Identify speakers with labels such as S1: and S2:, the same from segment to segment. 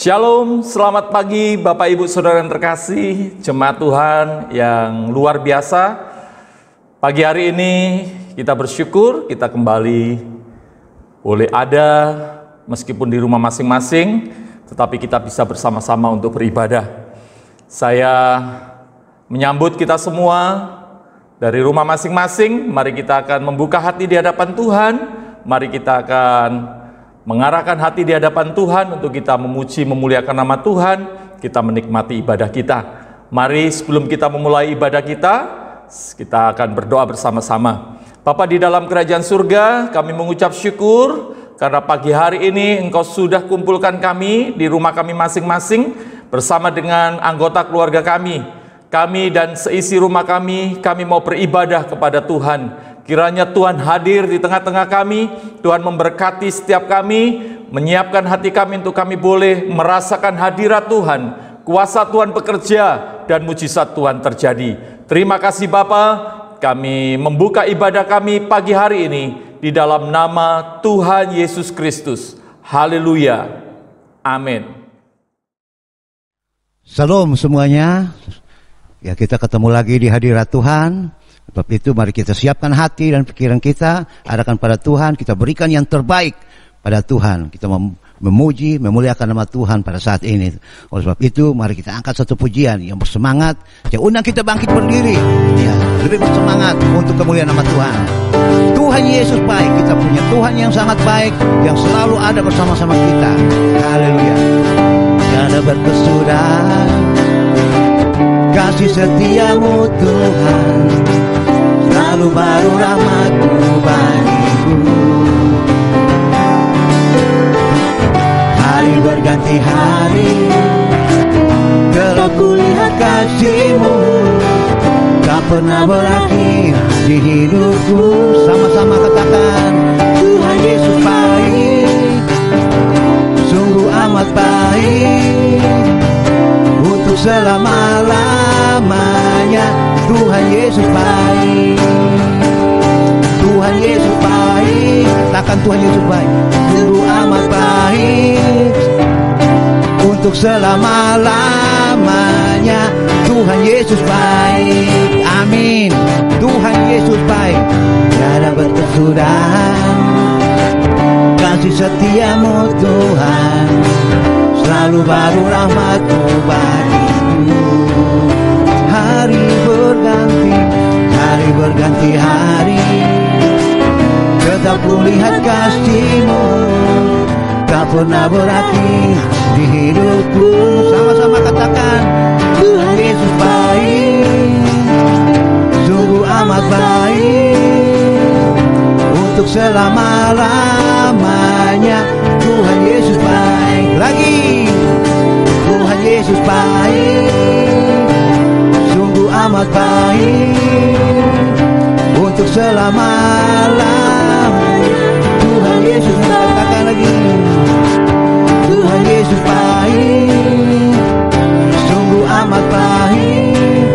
S1: Shalom, selamat pagi Bapak Ibu Saudara yang terkasih, jemaat Tuhan yang luar biasa. Pagi hari ini kita bersyukur kita kembali boleh ada meskipun di rumah masing-masing, tetapi kita bisa bersama-sama untuk beribadah. Saya menyambut kita semua dari rumah masing-masing. Mari kita akan membuka hati di hadapan Tuhan. Mari kita akan mengarahkan hati di hadapan Tuhan untuk kita memuji, memuliakan nama Tuhan, kita menikmati ibadah kita. Mari sebelum kita memulai ibadah kita akan berdoa bersama-sama. Bapa di dalam kerajaan surga, kami mengucap syukur karena pagi hari ini Engkau sudah kumpulkan kami di rumah kami masing-masing bersama dengan anggota keluarga kami. Kami dan seisi rumah kami mau beribadah kepada Tuhan. Kiranya Tuhan hadir di tengah-tengah kami, Tuhan memberkati setiap kami, menyiapkan hati kami untuk kami boleh merasakan hadirat Tuhan, kuasa Tuhan bekerja, dan mujizat Tuhan terjadi. Terima kasih Bapa, kami membuka ibadah kami pagi hari ini di dalam nama Tuhan Yesus Kristus. Haleluya. Amin.
S2: Salam semuanya. Ya, kita ketemu lagi di hadirat Tuhan. Sebab itu mari kita siapkan hati dan pikiran kita, arahkan pada Tuhan, kita berikan yang terbaik pada Tuhan. Kita memuji, memuliakan nama Tuhan pada saat ini. Oleh sebab itu mari kita angkat satu pujian yang bersemangat. Saya undang kita bangkit berdiri, ya, lebih bersemangat untuk kemuliaan nama Tuhan. Tuhan Yesus baik, kita punya Tuhan yang sangat baik, yang selalu ada bersama-sama kita. Haleluya. Tiada berkesudahan kasih setiamu Tuhan, selalu baru rahmat-Mu bagiku. Hari berganti hari, telah kulihat kasih-Mu, tak pernah berakhir di hidupku. Sama-sama katakan, Tuhan Yesus baik, sungguh amat baik, untuk selama-lamanya. Tuhan Yesus baik, Tuhan Yesus baik, katakan Tuhan Yesus baik, sungguh amat baik, untuk selama-lamanya. Tuhan Yesus baik, amin. Tuhan Yesus baik, tiada berkesudahan kasih setiamu Tuhan, selalu baru rahmat-Mu bagiku. Hari berganti hari, tetap kulihat kasih-Mu, tak pernah berakhir di hidupku. Sama-sama katakan, Tuhan Yesus baik, sungguh amat baik, untuk selama-lamanya. Tuhan Yesus baik, lagi Tuhan Yesus baik, sungguh amat baik, untuk selama-lamanya. Tuhan Yesus, katakan lagi, Tuhan Yesus baik, sungguh amat baik,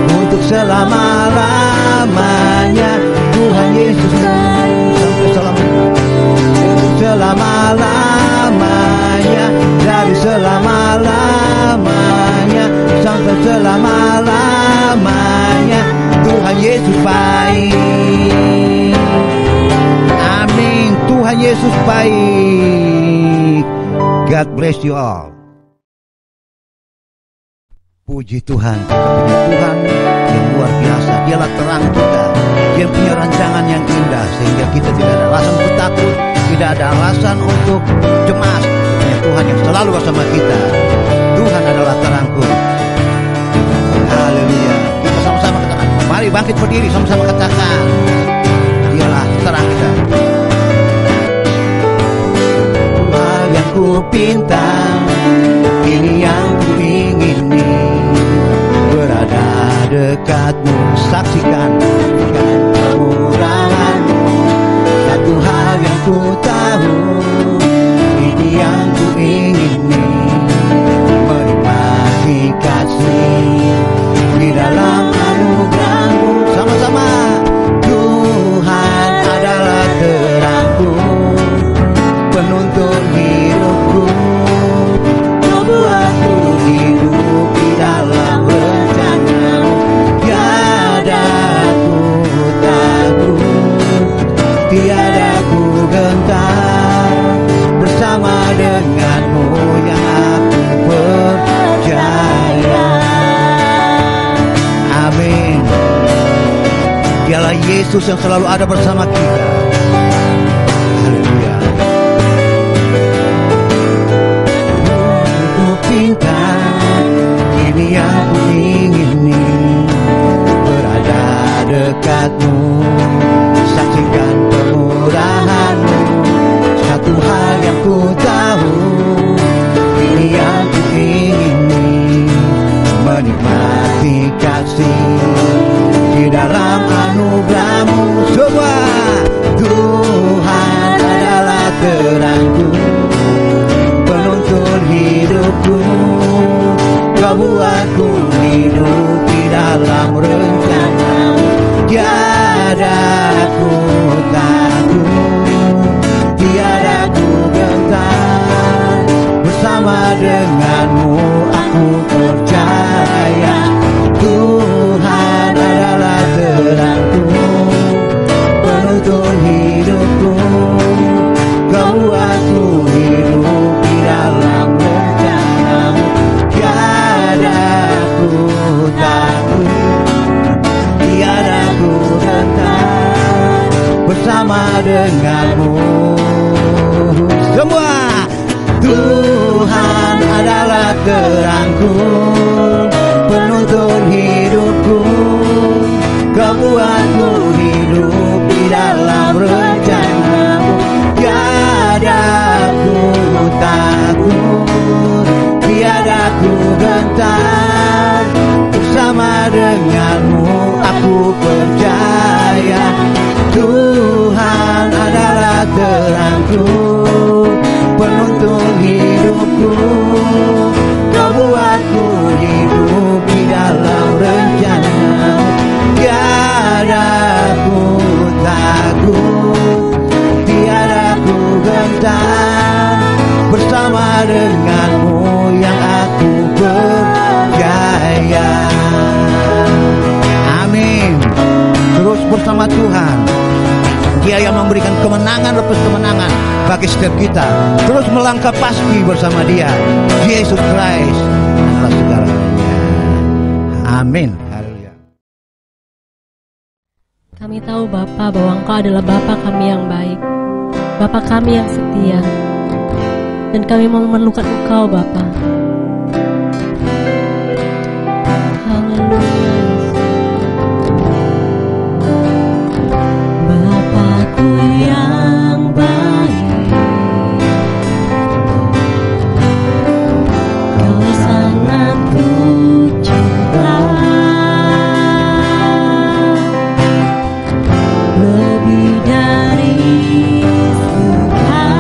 S2: untuk selama-lamanya. Tuhan Yesus baik, selama-lamanya, dari selama-lamanya sampai selama-lamanya. Tuhan Yesus baik, amin. Tuhan Yesus baik. God bless you all. Puji Tuhan, Tuhan yang luar biasa. Dialah terang kita, Dia punya rancangan yang indah, sehingga kita tidak ada alasan untuk takut, tidak ada alasan untuk cemas. Punya Tuhan yang selalu bersama kita. Tuhan adalah terangku. Haleluya. Kita sama-sama katakan, mari bangkit berdiri, sama-sama katakan, Dialah terang kita. Tuhan yang ku pinta, ini yang ku ingini, berada dekat-Mu, saksikan kemurahan-Mu. Satu hal yang ku tahu, ini yang ku ingini, menikmati kasih di dalam anugerah-Mu. Sama-sama, Tuhan adalah terangku, penuntun hidupku. Yesus yang selalu ada bersama kita. Haleluya. Ku pinta ini yang ku ingini, berada dekatmu, saksikan kemurahan-Mu. Satu hal yang ku tahu, ini yang ku ingini, menikmati kasih di dalam anugerah-Mu. Semua Tuhan adalah terangku, penuntun hidupku. Kau buatku hidup di dalam rencana-Mu. Tiada ku takut, tiada ku gentar, bersama denganmu aku percaya. Tuhan adalah terangku, penuntun hidupku. Kau buatku hidup di dalam rencana-Mu. Tiada ku takut, tiada ku gentar, bersama denganmu. Semua Tuhan adalah terangku, penuntun hidupku. Kau buatku hidup di dalam rencana-Mu. Tiada ku takut, tiada ku gentar, bersama denganmu aku percaya. Tuhan adalah terangku, penuntun hidupku. Kau buatku hidup di dalam rencana-Mu. Tiada ku takut, tiada ku gentar, bersama denganmu yang aku percaya. Amin. Terus bersama Tuhan, Dia yang memberikan kemenangan lepas kemenangan bagi setiap kita. Terus melangkah pasti bersama Dia. Yesus Kristus adalah segalanya. Amin. Haleluya.
S3: Kami tahu Bapa bahwa Engkau adalah Bapa kami yang baik, Bapa kami yang setia, dan kami memerlukan Engkau Bapa. Haleluya. Bapakku yang baik, Kau sangat ku cinta, lebih dari segalanya.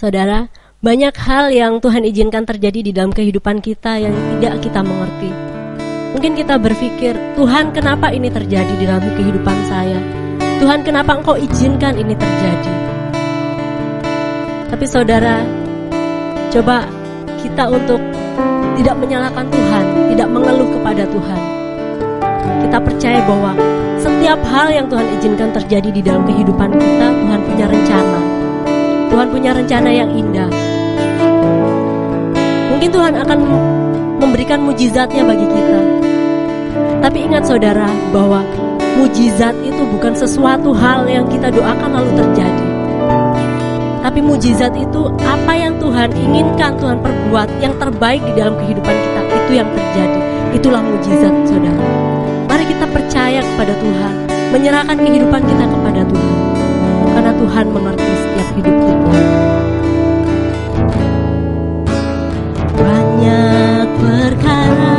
S3: Saudara, banyak hal yang Tuhan izinkan terjadi di dalam kehidupan kita yang tidak kita mengerti. Mungkin kita berpikir, Tuhan kenapa ini terjadi di dalam kehidupan saya? Tuhan kenapa Engkau izinkan ini terjadi? Tapi saudara, coba kita untuk tidak menyalahkan Tuhan, tidak mengeluh kepada Tuhan. Kita percaya bahwa setiap hal yang Tuhan izinkan terjadi di dalam kehidupan kita, Tuhan punya rencana. Tuhan punya rencana yang indah. Mungkin Tuhan akan memberikan mujizatnya bagi kita. Tapi ingat saudara, bahwa mujizat itu bukan sesuatu hal yang kita doakan lalu terjadi. Tapi mujizat itu apa yang Tuhan inginkan Tuhan perbuat, yang terbaik di dalam kehidupan kita, itu yang terjadi. Itulah mujizat saudara. Mari kita percaya kepada Tuhan, menyerahkan kehidupan kita kepada Tuhan, karena Tuhan mengerti setiap hidup kita. Banyak perkara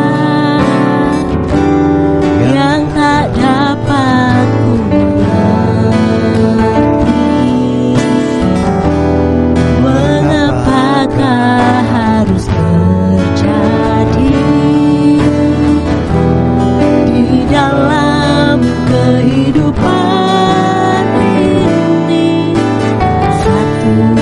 S3: yang tak dapat ku mengerti, mengapakah harus terjadi di dalam kehidupan ini. Satu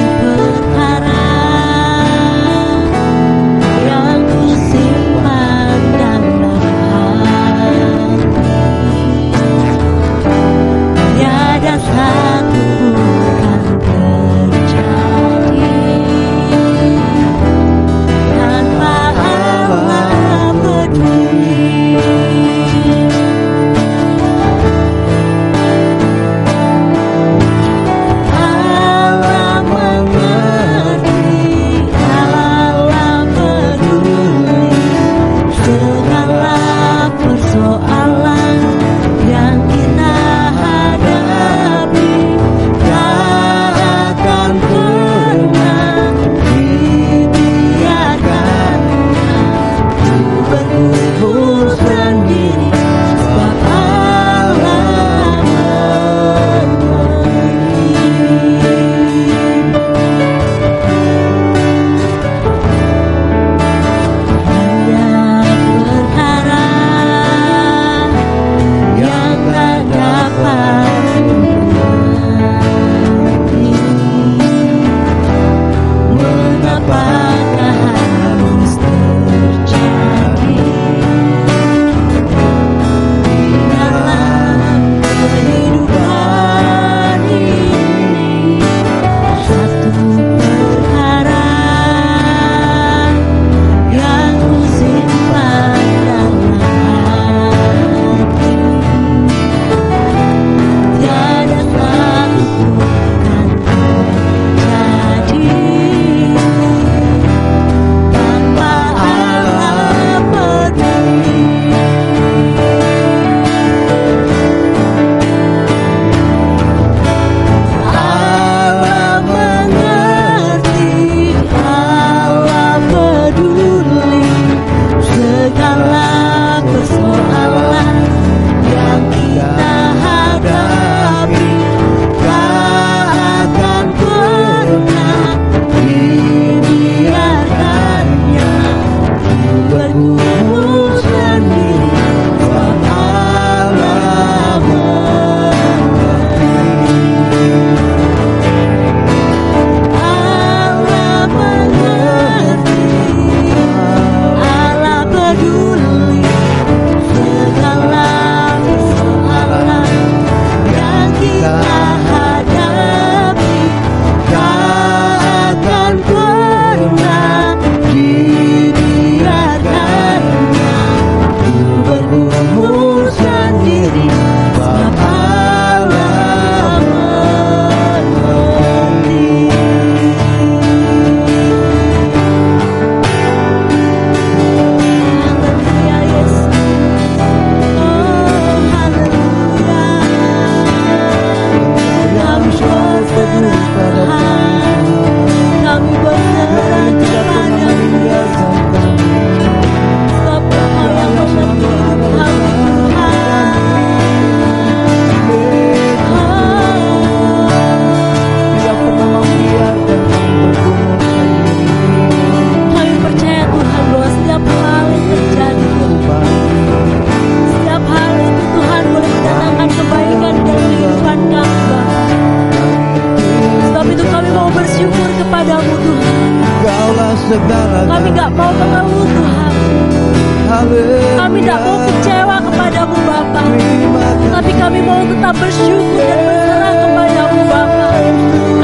S3: bersyukur dan berserah kepada-Mu Bapa.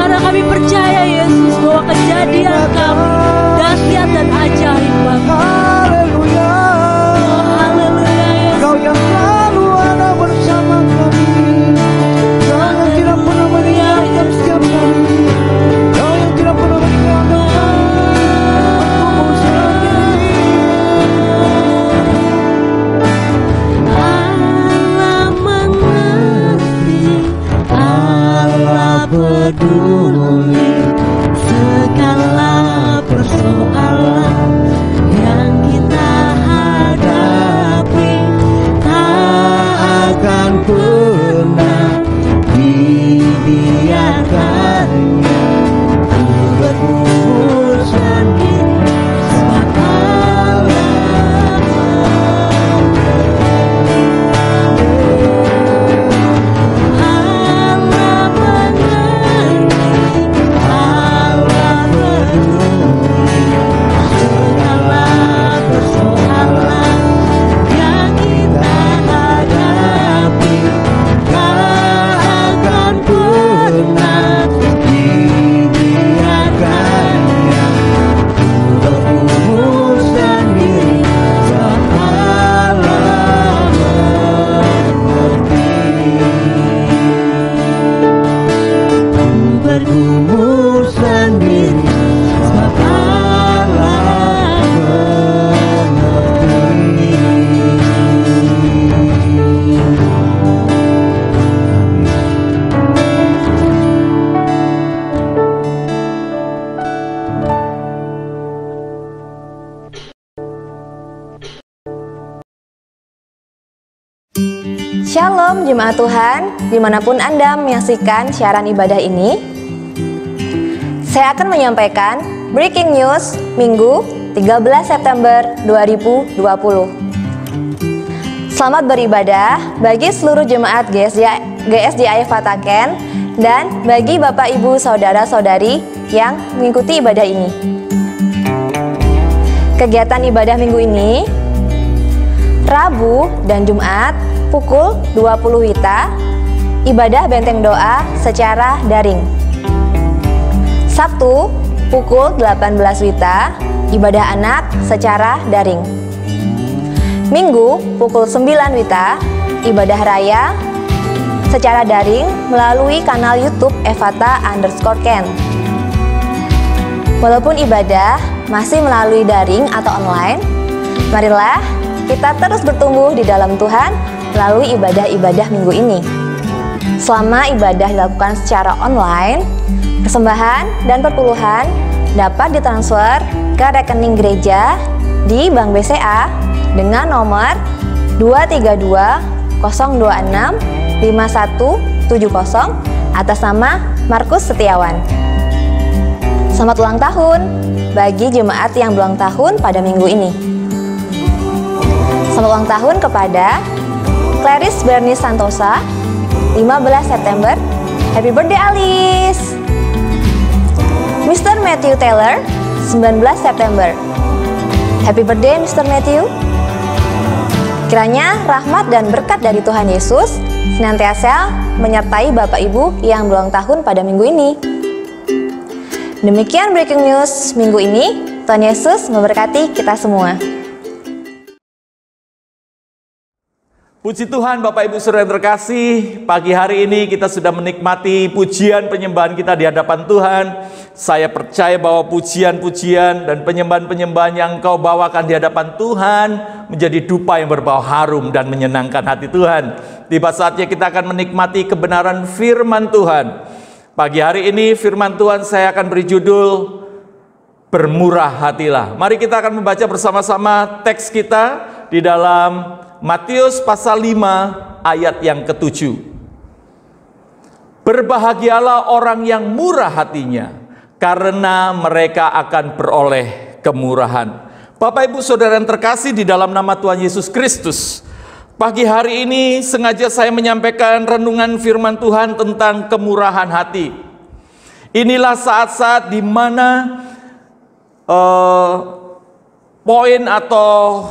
S3: Karena kami percaya Yesus bahwa kejadian kami dahsyat dan ajaib Bapa.
S2: Haleluya.
S3: Oh, haleluya Yesus.
S2: Kau yang selalu ada bersama kami. Kau yang tidak pernah meninggalkan setiap kami. Kau yang tidak pernah meninggalkan.
S3: Allah mengerti, Allah peduli segala persoalan yang kita hadapi. Tak akan pernah dibiarkannya untuk berkumpul sendiri, sebab Allah mengerti, Allah peduli segala persoalan yang kita hadapi. Tak akan pernah dibiarkannya untuk berkumpul sendiri, sebab Allah mengerti. Bergumul sendiri, sebab Allah mengerti.
S4: Shalom Jemaat Tuhan, dimanapun Anda menyaksikan siaran ibadah ini. Saya akan menyampaikan Breaking News Minggu 13 September 2020. Selamat beribadah bagi seluruh jemaat GSDI Fataken dan bagi Bapak Ibu Saudara-saudari yang mengikuti ibadah ini. Kegiatan ibadah minggu ini Rabu dan Jumat pukul 20 WITA, ibadah benteng doa secara daring. Sabtu pukul 18 WITA, ibadah anak secara daring. Minggu pukul 9 WITA, ibadah raya secara daring melalui kanal YouTube Evata_Ken. Walaupun ibadah masih melalui daring atau online, marilah kita terus bertumbuh di dalam Tuhan melalui ibadah-ibadah minggu ini. Selama ibadah dilakukan secara online, persembahan dan perpuluhan dapat ditransfer ke rekening gereja di Bank BCA dengan nomor 232-026-5170 atas nama Markus Setiawan. Selamat ulang tahun bagi jemaat yang berulang tahun pada minggu ini. Selamat ulang tahun kepada Clarice Bernice Santosa, 15 September. Happy birthday Alice. Mr. Matthew Taylor, 19 September. Happy birthday Mr. Matthew. Kiranya rahmat dan berkat dari Tuhan Yesus senantiasa menyertai Bapak Ibu yang berulang tahun pada minggu ini. Demikian breaking news minggu ini. Tuhan Yesus memberkati kita semua.
S1: Puji Tuhan Bapak Ibu Saudara yang terkasih, pagi hari ini kita sudah menikmati pujian penyembahan kita di hadapan Tuhan. Saya percaya bahwa pujian-pujian dan penyembahan-penyembahan yang Engkau bawakan di hadapan Tuhan menjadi dupa yang berbau harum dan menyenangkan hati Tuhan. Tiba saatnya kita akan menikmati kebenaran firman Tuhan. Pagi hari ini firman Tuhan saya akan beri judul Bermurah Hatilah. Mari kita akan membaca bersama-sama teks kita di dalam Matius pasal 5 ayat yang ke-7. Berbahagialah orang yang murah hatinya, karena mereka akan beroleh kemurahan. Bapak Ibu Saudara yang terkasih di dalam nama Tuhan Yesus Kristus, pagi hari ini sengaja saya menyampaikan renungan firman Tuhan tentang kemurahan hati. Inilah saat-saat di mana poin atau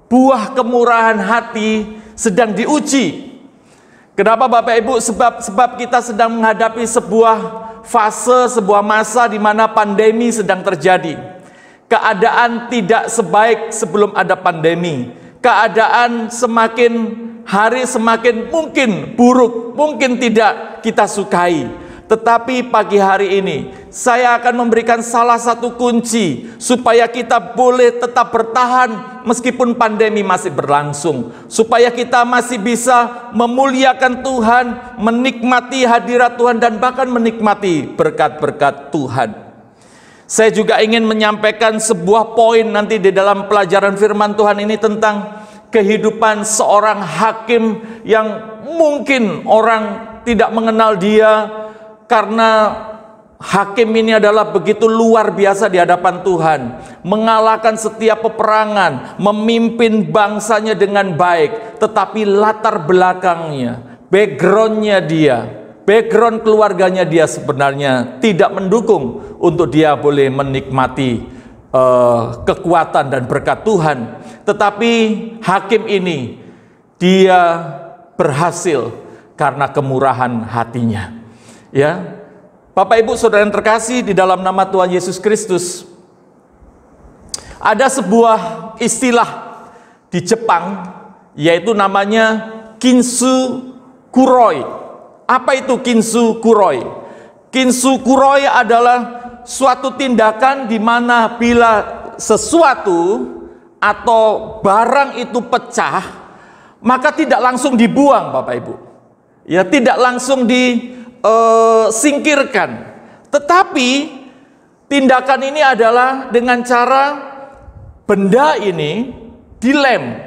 S1: buah kemurahan hati sedang diuji. Kenapa Bapak Ibu? Sebab kita sedang menghadapi sebuah fase, sebuah masa di mana pandemi sedang terjadi. Keadaan tidak sebaik sebelum ada pandemi. Keadaan semakin hari semakin mungkin buruk, mungkin tidak kita sukai. Tetapi pagi hari ini saya akan memberikan salah satu kunci supaya kita boleh tetap bertahan meskipun pandemi masih berlangsung, supaya kita masih bisa memuliakan Tuhan, menikmati hadirat Tuhan, dan bahkan menikmati berkat-berkat Tuhan. Saya juga ingin menyampaikan sebuah poin nanti di dalam pelajaran firman Tuhan ini tentang kehidupan seorang hakim yang mungkin orang tidak mengenal dia, karena hakim ini adalah begitu luar biasa di hadapan Tuhan, mengalahkan setiap peperangan, memimpin bangsanya dengan baik. Tetapi latar belakangnya, backgroundnya dia, background keluarganya dia sebenarnya tidak mendukung untuk dia boleh menikmati kekuatan dan berkat Tuhan. Tetapi hakim ini dia berhasil karena kemurahan hatinya. Ya, Bapak Ibu Saudara yang terkasih di dalam nama Tuhan Yesus Kristus, ada sebuah istilah di Jepang yaitu namanya Kinsu Kuroi. Apa itu Kinsu Kuroi? Kinsu Kuroi adalah suatu tindakan di mana bila sesuatu atau barang itu pecah, maka tidak langsung dibuang Bapak Ibu. Ya, tidak langsung disingkirkan. Tetapi tindakan ini adalah dengan cara benda ini dilem.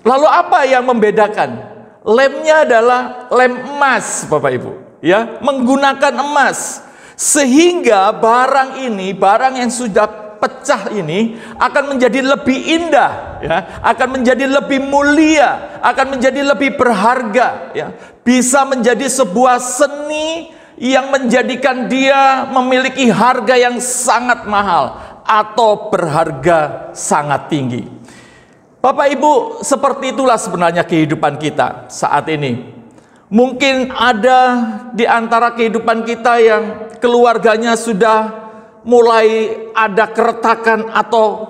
S1: Lalu apa yang membedakan? Lemnya adalah lem emas Bapak Ibu, ya, menggunakan emas, sehingga barang ini, barang yang sudah pecah ini akan menjadi lebih indah, ya, akan menjadi lebih mulia, akan menjadi lebih berharga, ya, bisa menjadi sebuah seni yang menjadikan dia memiliki harga yang sangat mahal atau berharga sangat tinggi. Bapak Ibu, seperti itulah sebenarnya kehidupan kita saat ini. Mungkin ada di antara kehidupan kita yang keluarganya sudah mulai ada keretakan atau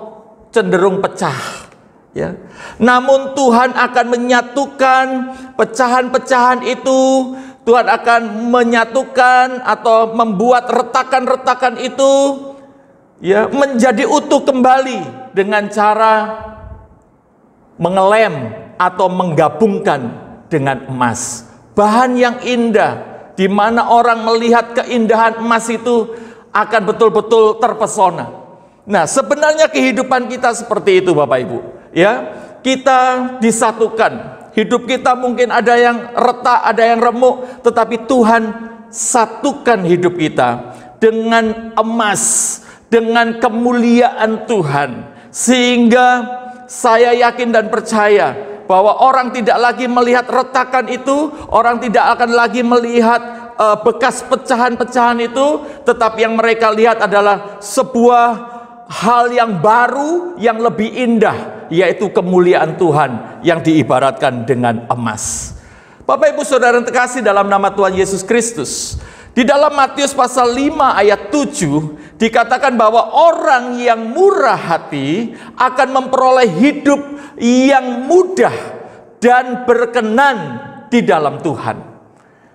S1: cenderung pecah, ya. Namun Tuhan akan menyatukan pecahan-pecahan itu. Tuhan akan menyatukan atau membuat retakan-retakan itu, ya, menjadi utuh kembali dengan cara mengelem atau menggabungkan dengan emas. Bahan yang indah, di mana orang melihat keindahan emas itu akan betul-betul terpesona. Nah, sebenarnya kehidupan kita seperti itu Bapak Ibu, ya. Kita disatukan. Hidup kita mungkin ada yang retak, ada yang remuk, tetapi Tuhan satukan hidup kita dengan emas, dengan kemuliaan Tuhan, sehingga saya yakin dan percaya bahwa orang tidak lagi melihat retakan itu, orang tidak akan lagi melihat bekas pecahan-pecahan itu, tetapi yang mereka lihat adalah sebuah hal yang baru, yang lebih indah, yaitu kemuliaan Tuhan yang diibaratkan dengan emas. Bapak Ibu Saudara yang terkasih dalam nama Tuhan Yesus Kristus, di dalam Matius pasal 5 ayat 7 dikatakan bahwa orang yang murah hati akan memperoleh hidup yang mudah dan berkenan di dalam Tuhan.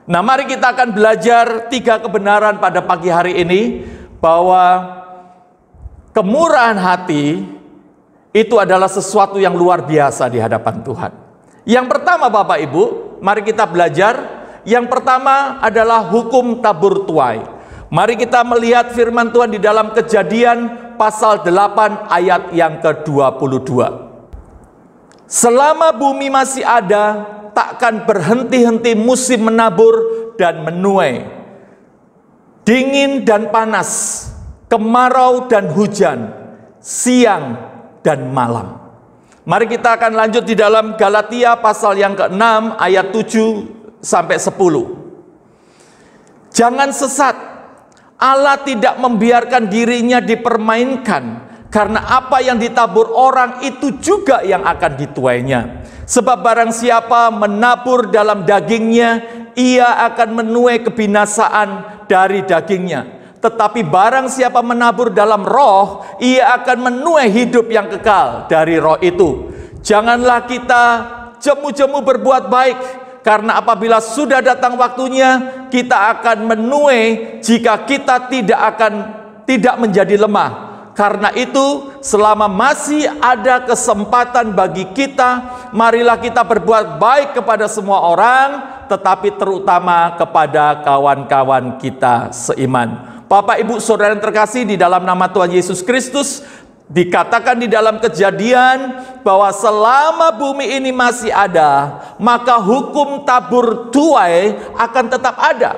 S1: Nah, mari kita akan belajar 3 kebenaran pada pagi hari ini, bahwa kemurahan hati itu adalah sesuatu yang luar biasa di hadapan Tuhan. Yang pertama Bapak Ibu, mari kita belajar. Yang pertama adalah hukum tabur tuai. Mari kita melihat firman Tuhan di dalam Kejadian pasal 8 ayat yang ke-22. Selama bumi masih ada, takkan berhenti-henti musim menabur dan menuai, dingin dan panas, kemarau dan hujan, siang dan malam. Mari kita akan lanjut di dalam Galatia pasal yang ke-6 ayat 7 sampai 10. Jangan sesat, Allah tidak membiarkan dirinya dipermainkan. Karena apa yang ditabur orang itu juga yang akan dituainya. Sebab barang siapa menabur dalam dagingnya, ia akan menuai kebinasaan dari dagingnya. Tetapi barang siapa menabur dalam roh, ia akan menuai hidup yang kekal dari roh itu. Janganlah kita jemu-jemu berbuat baik, karena apabila sudah datang waktunya, kita akan menuai jika kita tidak menjadi lemah. Karena itu, selama masih ada kesempatan bagi kita, marilah kita berbuat baik kepada semua orang, tetapi terutama kepada kawan-kawan kita seiman. Bapak, Ibu, Saudara yang terkasih, di dalam nama Tuhan Yesus Kristus, dikatakan di dalam Kejadian bahwa selama bumi ini masih ada, maka hukum tabur tuai akan tetap ada.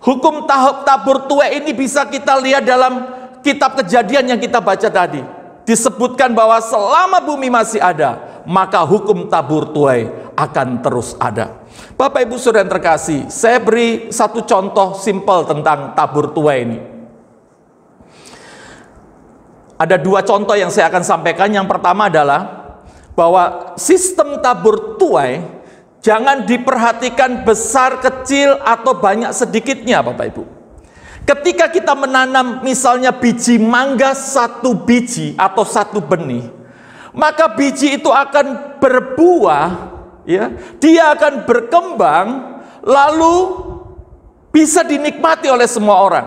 S1: Hukum tabur tuai ini bisa kita lihat dalam kitab Kejadian yang kita baca tadi. Disebutkan bahwa selama bumi masih ada, maka hukum tabur tuai akan terus ada. Bapak, Ibu, Saudara yang terkasih, saya beri satu contoh simpel tentang tabur tuai ini. Ada dua contoh yang saya akan sampaikan. Yang pertama adalah bahwa sistem tabur tuai jangan diperhatikan besar, kecil, atau banyak sedikitnya, Bapak Ibu. Ketika kita menanam misalnya biji mangga satu biji atau satu benih, maka biji itu akan berbuah, ya, dia akan berkembang, lalu bisa dinikmati oleh semua orang.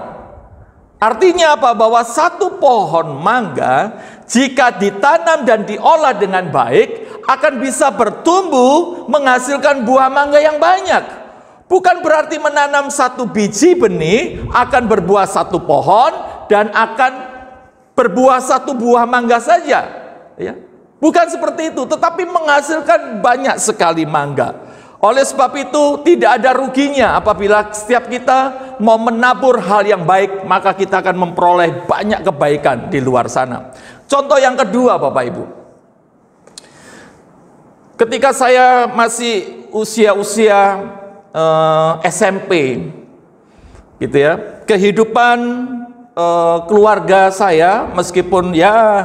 S1: Artinya apa? Bahwa satu pohon mangga jika ditanam dan diolah dengan baik akan bisa bertumbuh menghasilkan buah mangga yang banyak. Bukan berarti menanam satu biji benih akan berbuah satu pohon dan akan berbuah satu buah mangga saja, ya. Bukan seperti itu, tetapi menghasilkan banyak sekali mangga. Oleh sebab itu tidak ada ruginya apabila setiap kita mau menabur hal yang baik, maka kita akan memperoleh banyak kebaikan di luar sana. Contoh yang kedua, Bapak Ibu. Ketika saya masih usia-usia SMP, gitu ya, kehidupan keluarga saya meskipun ya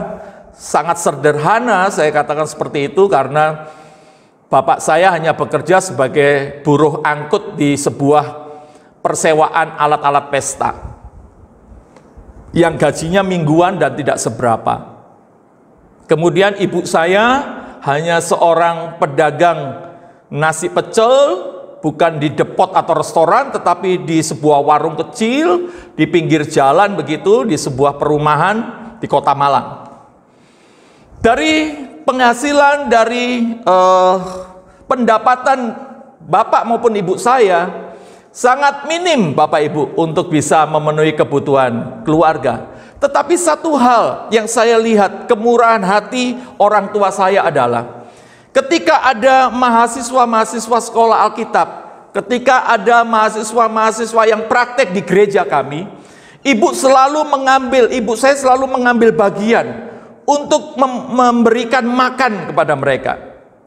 S1: sangat sederhana, saya katakan seperti itu, karena bapak saya hanya bekerja sebagai buruh angkut di sebuah persewaan alat-alat pesta yang gajinya mingguan dan tidak seberapa. Kemudian ibu saya hanya seorang pedagang nasi pecel, bukan di depot atau restoran, tetapi di sebuah warung kecil di pinggir jalan begitu, di sebuah perumahan di Kota Malang. Dari penghasilan, dari pendapatan bapak maupun ibu saya sangat minim, Bapak Ibu, untuk bisa memenuhi kebutuhan keluarga. Tetapi satu hal yang saya lihat, kemurahan hati orang tua saya adalah ketika ada mahasiswa-mahasiswa sekolah Alkitab, ketika ada mahasiswa-mahasiswa yang praktek di gereja kami, ibu saya selalu mengambil bagian untuk memberikan makan kepada mereka,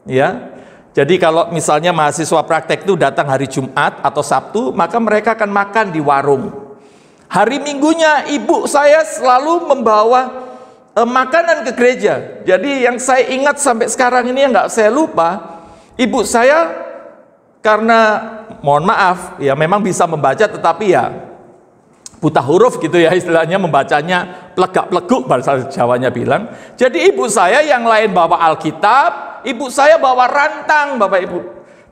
S1: ya. Jadi kalau misalnya mahasiswa praktek itu datang hari Jumat atau Sabtu, maka mereka akan makan di warung. Hari Minggunya ibu saya selalu membawa makanan ke gereja. Jadi yang saya ingat sampai sekarang ini, yang nggak saya lupa, ibu saya karena mohon maaf ya memang bisa membaca, tetapi ya buta huruf gitu ya istilahnya, membacanya plegak-pleguk bahasa Jawanya bilang. Jadi ibu saya yang lain bawa Alkitab, ibu saya bawa rantang, Bapak Ibu.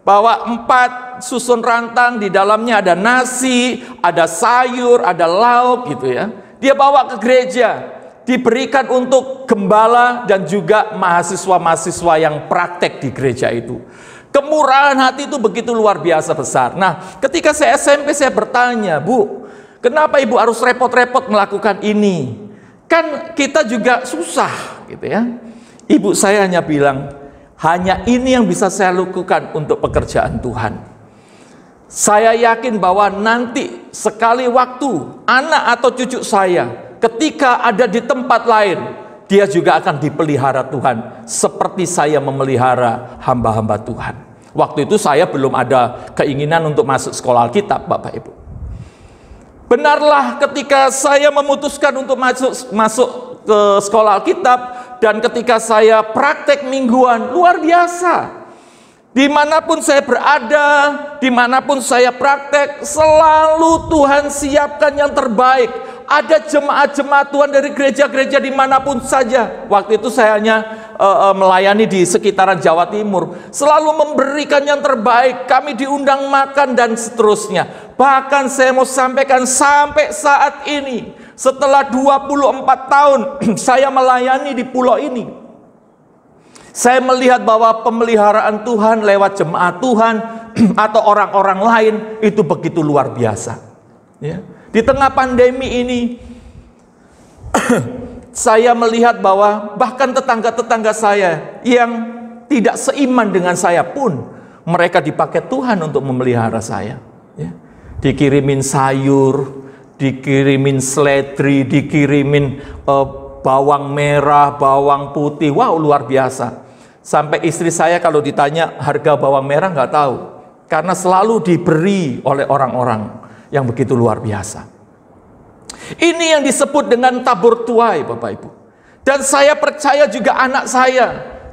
S1: Bawa 4 susun rantang, di dalamnya ada nasi, ada sayur, ada lauk gitu ya. Dia bawa ke gereja, diberikan untuk gembala dan juga mahasiswa-mahasiswa yang praktek di gereja itu. Kemurahan hati itu begitu luar biasa besar. Nah, ketika saya SMP, saya bertanya, Bu, kenapa ibu harus repot-repot melakukan ini? Kan kita juga susah gitu ya. Ibu saya hanya bilang, hanya ini yang bisa saya lakukan untuk pekerjaan Tuhan. Saya yakin bahwa nanti sekali waktu anak atau cucu saya ketika ada di tempat lain, dia juga akan dipelihara Tuhan seperti saya memelihara hamba-hamba Tuhan. Waktu itu saya belum ada keinginan untuk masuk sekolah Alkitab, Bapak Ibu. Benarlah ketika saya memutuskan untuk masuk ke sekolah Alkitab, dan ketika saya praktek mingguan, luar biasa. Dimanapun saya berada, dimanapun saya praktek, selalu Tuhan siapkan yang terbaik. Ada jemaat-jemaat Tuhan dari gereja-gereja dimanapun saja. Waktu itu saya hanya melayani di sekitaran Jawa Timur, selalu memberikan yang terbaik. Kami diundang makan dan seterusnya. Bahkan saya mau sampaikan sampai saat ini, setelah 24 tahun saya melayani di pulau ini, saya melihat bahwa pemeliharaan Tuhan lewat jemaat Tuhan atau orang-orang lain itu begitu luar biasa. Ya. Di tengah pandemi ini, saya melihat bahwa bahkan tetangga-tetangga saya yang tidak seiman dengan saya pun, mereka dipakai Tuhan untuk memelihara saya. Ya. Dikirimin sayur, dikirimin seledri, dikirimin bawang merah, bawang putih. Wow, luar biasa. Sampai istri saya kalau ditanya harga bawang merah nggak tahu, karena selalu diberi oleh orang-orang yang begitu luar biasa. Ini yang disebut dengan tabur tuai, Bapak Ibu. Dan saya percaya juga anak saya,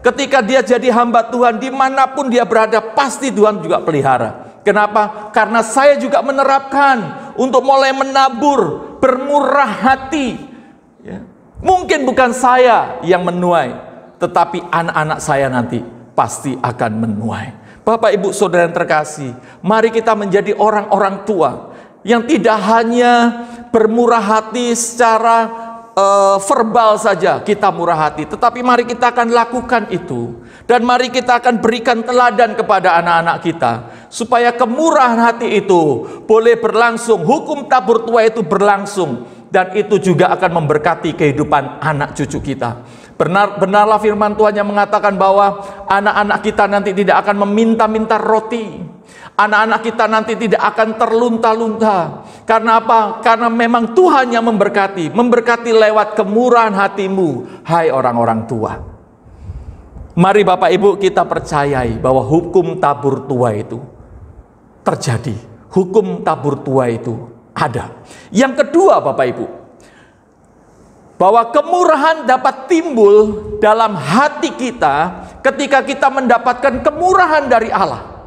S1: ketika dia jadi hamba Tuhan, dimanapun dia berada, pasti Tuhan juga pelihara. Kenapa? Karena saya juga menerapkan untuk mulai menabur, bermurah hati. Ya. Mungkin bukan saya yang menuai, tetapi anak-anak saya nanti pasti akan menuai. Bapak Ibu Saudara yang terkasih, mari kita menjadi orang-orang tua yang tidak hanya bermurah hati secara verbal saja kita murah hati, tetapi mari kita akan lakukan itu, dan mari kita akan berikan teladan kepada anak-anak kita supaya kemurahan hati itu boleh berlangsung, hukum tabur tuai itu berlangsung, dan itu juga akan memberkati kehidupan anak cucu kita. Benarlah firman Tuhan yang mengatakan bahwa anak-anak kita nanti tidak akan meminta-minta roti. Anak-anak kita nanti tidak akan terlunta-lunta. Karena apa? Karena memang Tuhan yang memberkati. Memberkati lewat kemurahan hatimu, hai orang-orang tua. Mari Bapak Ibu kita percayai bahwa hukum tabur tuai itu terjadi. Hukum tabur tuai itu ada. Yang kedua Bapak Ibu, bahwa kemurahan dapat timbul dalam hati kita ketika kita mendapatkan kemurahan dari Allah.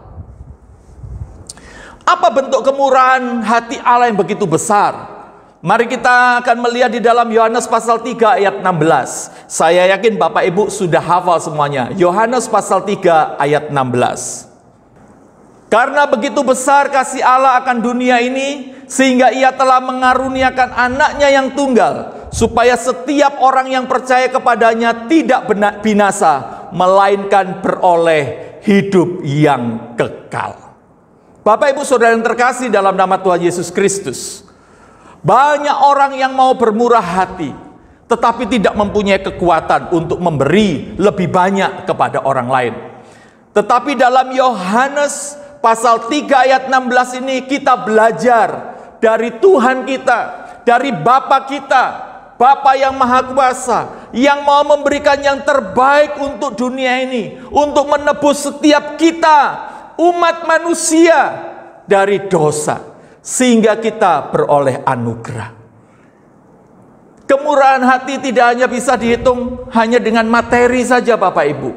S1: Apa bentuk kemurahan hati Allah yang begitu besar? Mari kita akan melihat di dalam Yohanes pasal 3 ayat 16. Saya yakin Bapak Ibu sudah hafal semuanya. Yohanes pasal 3 ayat 16. Karena begitu besar kasih Allah akan dunia ini, sehingga ia telah mengaruniakan anaknya yang tunggal, supaya setiap orang yang percaya kepadanya tidak binasa, melainkan beroleh hidup yang kekal. Bapak Ibu Saudara yang terkasih dalam nama Tuhan Yesus Kristus, banyak orang yang mau bermurah hati, tetapi tidak mempunyai kekuatan untuk memberi lebih banyak kepada orang lain. Tetapi dalam Yohanes pasal 3 ayat 16 ini kita belajar dari Tuhan kita, dari Bapa kita, Bapa yang Maha Kuasa, yang mau memberikan yang terbaik untuk dunia ini, untuk menebus setiap kita, umat manusia, dari dosa, sehingga kita beroleh anugerah. Kemurahan hati tidak hanya bisa dihitung hanya dengan materi saja Bapak Ibu,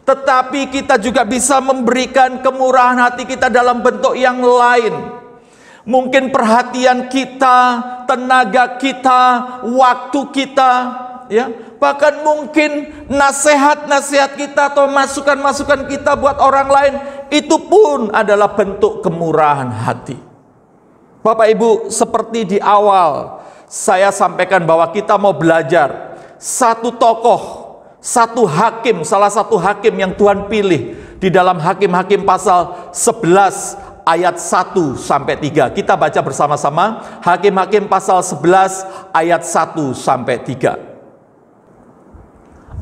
S1: tetapi kita juga bisa memberikan kemurahan hati kita dalam bentuk yang lain. Mungkin perhatian kita, tenaga kita, waktu kita, ya, bahkan mungkin nasihat-nasihat kita atau masukan-masukan kita buat orang lain, itu pun adalah bentuk kemurahan hati. Bapak Ibu, seperti di awal saya sampaikan bahwa kita mau belajar satu tokoh, satu hakim, salah satu hakim yang Tuhan pilih di dalam Hakim-Hakim pasal 11 ayat 1 sampai 3. Kita baca bersama-sama Hakim-Hakim pasal 11 ayat 1 sampai 3.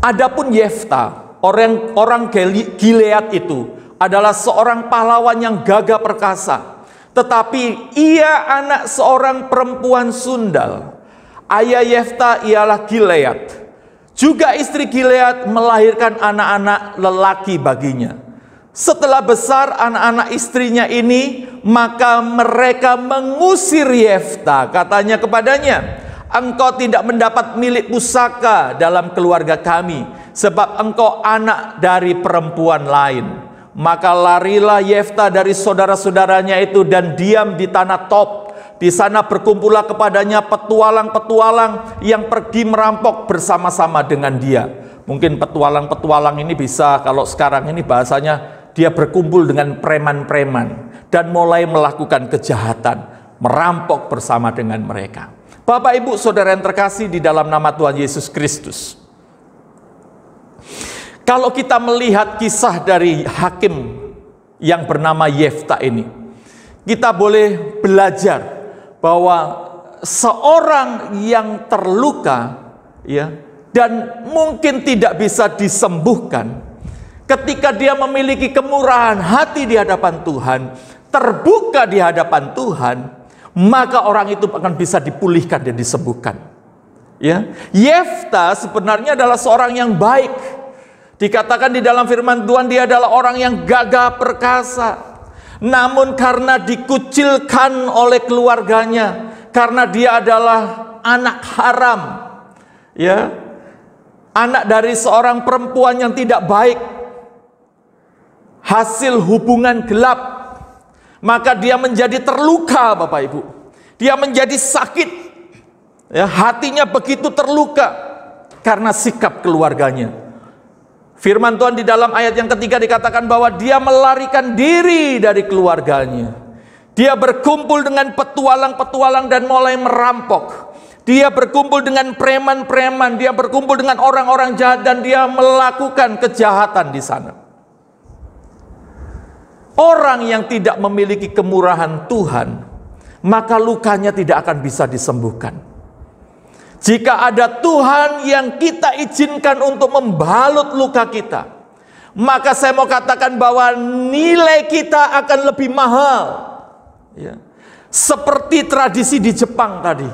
S1: Adapun Yefta, orang Gilead itu adalah seorang pahlawan yang gagah perkasa, tetapi ia anak seorang perempuan sundal. Ayah Yefta ialah Gilead. Juga istri Gilead melahirkan anak-anak lelaki baginya. Setelah besar anak-anak istrinya ini, maka mereka mengusir Yefta. Katanya kepadanya, Engkau tidak mendapat milik pusaka dalam keluarga kami, sebab engkau anak dari perempuan lain. Maka larilah Yefta dari saudara-saudaranya itu dan diam di tanah Top. Di sana berkumpullah kepadanya petualang-petualang yang pergi merampok bersama-sama dengan dia. Mungkin petualang-petualang ini bisa, kalau sekarang ini bahasanya, dia berkumpul dengan preman-preman dan mulai melakukan kejahatan, merampok bersama dengan mereka. Bapak Ibu Saudara yang terkasih di dalam nama Tuhan Yesus Kristus, kalau kita melihat kisah dari hakim yang bernama Yefta ini, kita boleh belajar bahwa seorang yang terluka, ya, dan mungkin tidak bisa disembuhkan, ketika dia memiliki kemurahan hati di hadapan Tuhan, terbuka di hadapan Tuhan, maka orang itu akan bisa dipulihkan dan disembuhkan. Ya, Yefta sebenarnya adalah seorang yang baik. Dikatakan di dalam firman Tuhan, dia adalah orang yang gagah perkasa. Namun karena dikucilkan oleh keluarganya, karena dia adalah anak haram, ya, anak dari seorang perempuan yang tidak baik, hasil hubungan gelap, maka dia menjadi terluka, Bapak Ibu. Dia menjadi sakit, ya, hatinya begitu terluka karena sikap keluarganya. Firman Tuhan di dalam ayat yang ketiga dikatakan bahwa dia melarikan diri dari keluarganya. Dia berkumpul dengan petualang-petualang dan mulai merampok. Dia berkumpul dengan preman-preman, dia berkumpul dengan orang-orang jahat dan dia melakukan kejahatan di sana. Orang yang tidak memiliki kemurahan Tuhan, maka lukanya tidak akan bisa disembuhkan. Jika ada Tuhan yang kita izinkan untuk membalut luka kita, maka saya mau katakan bahwa nilai kita akan lebih mahal. Ya. Seperti tradisi di Jepang tadi.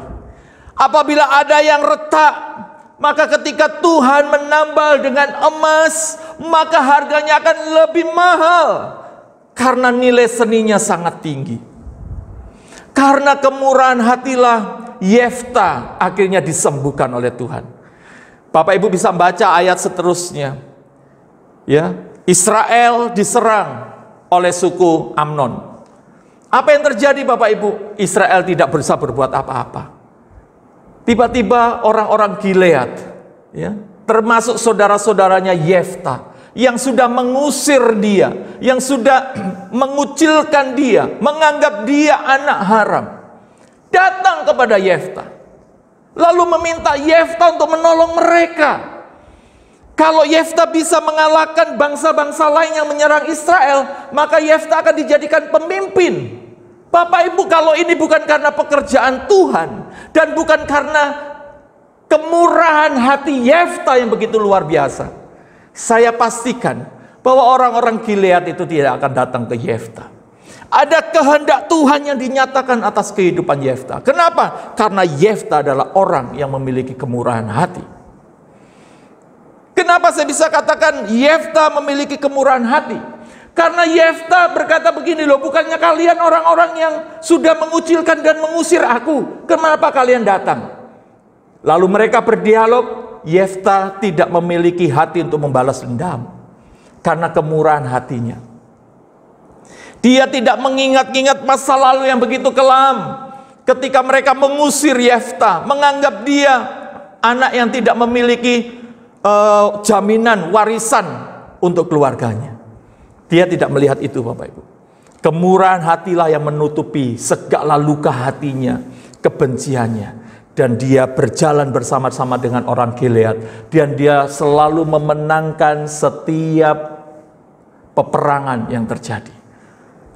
S1: Apabila ada yang retak, maka ketika Tuhan menambal dengan emas, maka harganya akan lebih mahal. Karena nilai seninya sangat tinggi. Karena kemurahan hatilah Yefta akhirnya disembuhkan oleh Tuhan. Bapak Ibu bisa baca ayat seterusnya. Ya, Israel diserang oleh suku Amnon. Apa yang terjadi Bapak Ibu? Israel tidak bisa berbuat apa-apa. Tiba-tiba orang-orang Gilead, ya, termasuk saudara-saudaranya Yefta, yang sudah mengusir dia, yang sudah mengucilkan dia, menganggap dia anak haram, datang kepada Yefta, lalu meminta Yefta untuk menolong mereka. Kalau Yefta bisa mengalahkan bangsa-bangsa lain yang menyerang Israel, maka Yefta akan dijadikan pemimpin. Bapak Ibu, kalau ini bukan karena pekerjaan Tuhan dan bukan karena kemurahan hati Yefta yang begitu luar biasa, saya pastikan bahwa orang-orang Gilead itu tidak akan datang ke Yefta. Ada kehendak Tuhan yang dinyatakan atas kehidupan Yefta. Kenapa? Karena Yefta adalah orang yang memiliki kemurahan hati. Kenapa saya bisa katakan Yefta memiliki kemurahan hati? Karena Yefta berkata begini loh, bukannya kalian orang-orang yang sudah mengucilkan dan mengusir aku, kenapa kalian datang? Lalu mereka berdialog. Yefta tidak memiliki hati untuk membalas dendam karena kemurahan hatinya. Dia tidak mengingat-ingat masa lalu yang begitu kelam. Ketika mereka mengusir Yefta, menganggap dia anak yang tidak memiliki jaminan warisan untuk keluarganya. Dia tidak melihat itu, Bapak Ibu. Kemurahan hatilah yang menutupi segala luka hatinya, kebenciannya. Dan dia berjalan bersama-sama dengan orang Gilead. Dan dia selalu memenangkan setiap peperangan yang terjadi.